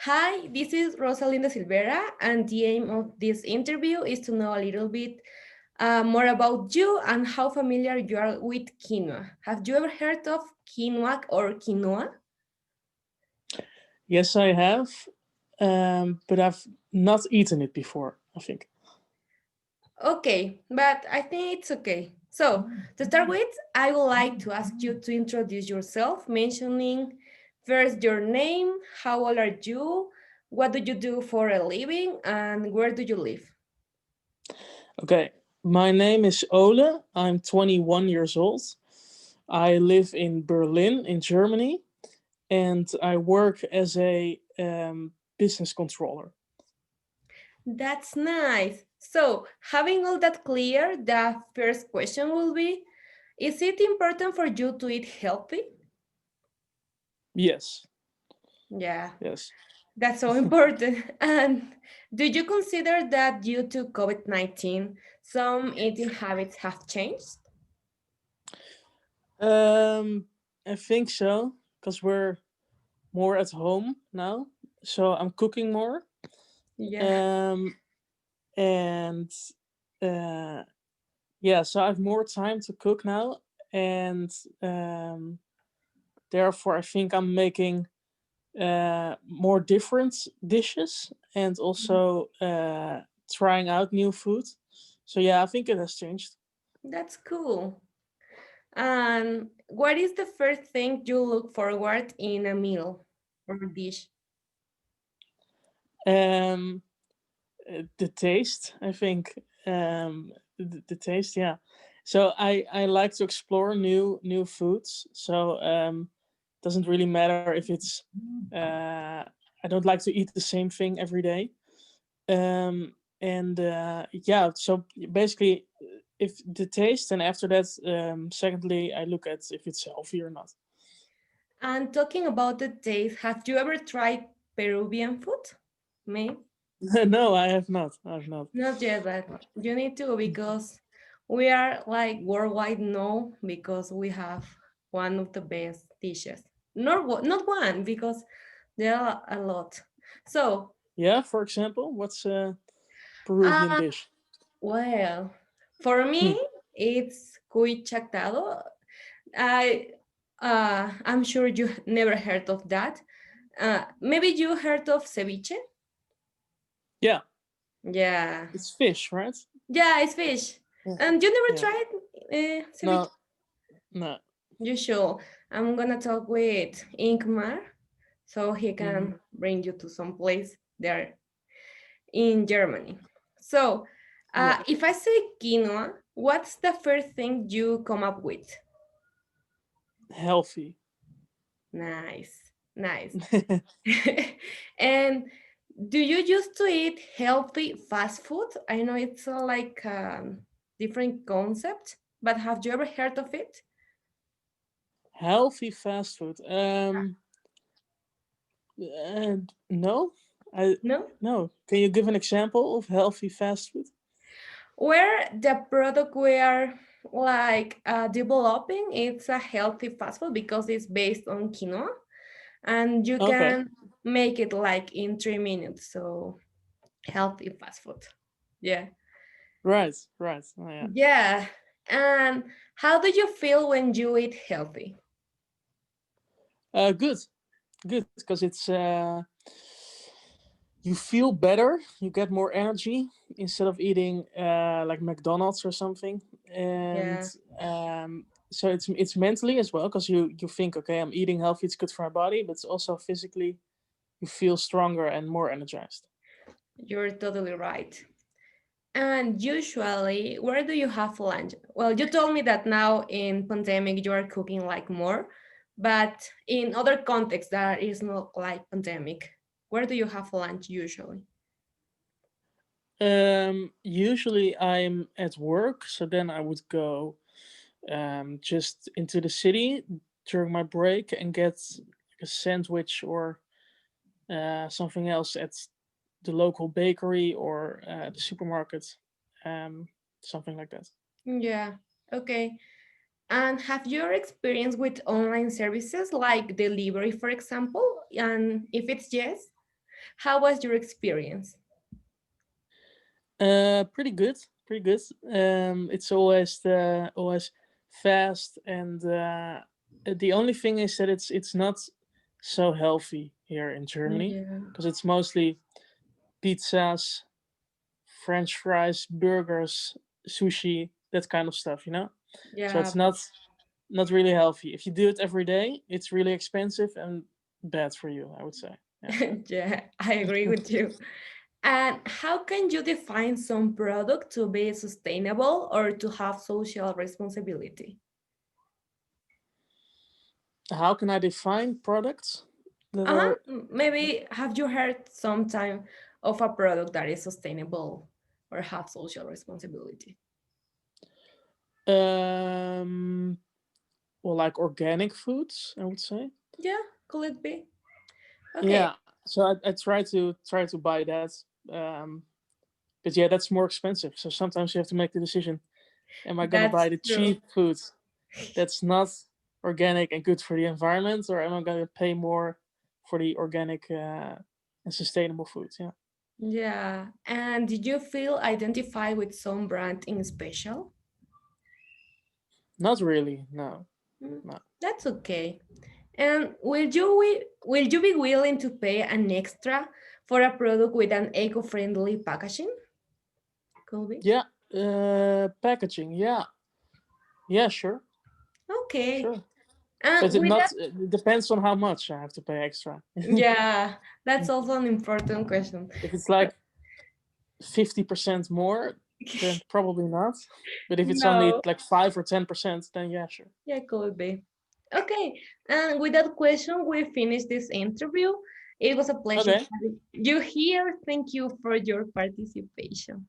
Hi, this is Rosalinda Silvera, and the aim of this interview is to know a little bit more about you and how familiar you are with quinoa. Have you ever heard of quinoa or quinoa? Yes, I have, but I've not eaten it before, I think. Okay, but I think it's okay. So, to start with, I would like to ask you to introduce yourself, mentioning first your name, how old are you, what do you do for a living, and where do you live? Okay, my name is Ole. I'm 21 years old. I live in Berlin, in Germany, and I work as a business controller. That's nice. So, having all that clear, the first question will be, is it important for you to eat healthy? Yes, Yeah, yes. that's so important. And do you consider that due to COVID-19, some eating habits have changed? Um, I think so, because we're more at home now, so I'm cooking more. Yeah. Um, and uh, yeah, so I have more time to cook now, and um, therefore I think I'm making more different dishes and also trying out new food. So yeah, I think it has changed. That's cool. And what is the first thing you look forward in a meal or dish? Um, the taste, I think, the taste, yeah. So I like to explore new foods. So doesn't really matter if it's I don't like to eat the same thing every day. And yeah, so basically, if the taste, and after that, secondly, I look at if it's healthy or not. And talking about the taste, have you ever tried Peruvian food? Me? No, I have not. I have not. Not yet, but you need to because we are like worldwide known because we have one of the best dishes. Not one because there are a lot. So, Yeah, for example, what's a Peruvian uh, dish? well, for Hmm. me, it's cuy chactado. I I'm sure you never heard of that. Maybe you heard of ceviche? Yeah, Yeah. it's fish, right? Yeah, it's fish. Yeah. And you never Yeah. tried ceviche? No, no. You should. I'm gonna talk with Inkmar so he Hmm. can bring you to some place there in Germany. So, Yeah. if I say quinoa, what's the first thing you come up with? Healthy. Nice, nice. And do you used to eat healthy fast food? I know it's like different concept, but have you ever heard of it? Healthy fast food. No, I No? no. Can you give an example of healthy fast food? Where the product we are like developing, it's a healthy fast food because it's based on quinoa and you Okay. can make it like in 3 minutes. So healthy fast food. Yeah. Right. Right. Oh, yeah. Yeah. And how do you feel when you eat healthy? Good. Good, because it's you feel better. You get more energy instead of eating like McDonald's or something. And Yeah. so it's mentally as well, because you think, okay, I'm eating healthy. It's good for my body, but it's also physically you feel stronger and more energized. You're totally right. And usually, where do you have lunch? Well, you told me that now in pandemic you are cooking like more, but in other contexts that is not like pandemic, where do you have lunch usually? Usually I'm at work, so then I would go just into the city during my break and get a sandwich or something else at the local bakery or the supermarket, um, something like that. Yeah. Okay. And have your experience with online services like delivery, for example? And if it's yes, How was your experience? Pretty good, pretty good. It's always fast, and the only thing is that it's not so healthy here in Germany Yeah, because it's mostly pizzas, French fries, burgers, sushi, that kind of stuff, you know. So yeah, it's not really healthy. If you do it every day, it's really expensive and bad for you, I would say. Yeah. yeah, I agree with you. And how can you define some product to be sustainable or to have social responsibility? How can I define products that are Maybe have you heard sometime of a product that is sustainable or have social responsibility? um well, like organic foods, I would say. Yeah, could it be? Okay, Yeah. So I try to buy that. Um but yeah, that's more expensive. So sometimes you have to make the decision. Am I gonna buy that's the true. cheap foods that's not organic and good for the environment, or am I gonna pay more for the organic and sustainable foods? Yeah. Yeah. And did you feel identified with some brand in special? Not really. No. Mm, No. that's okay. And will you be willing to pay an extra for a product with an eco-friendly packaging? Could be. Yeah. Packaging. Yeah. Yeah. Sure. Okay. Sure. But And it with not. that, It depends on how much I have to pay extra. yeah, that's also an important question. If it's like 50% more, then probably not. But if it's only No, like 5 or 10%, then yeah, sure. yeah, could be. Okay, and with that question, we finish this interview. It was a pleasure Okay. having you here. Thank you for your participation.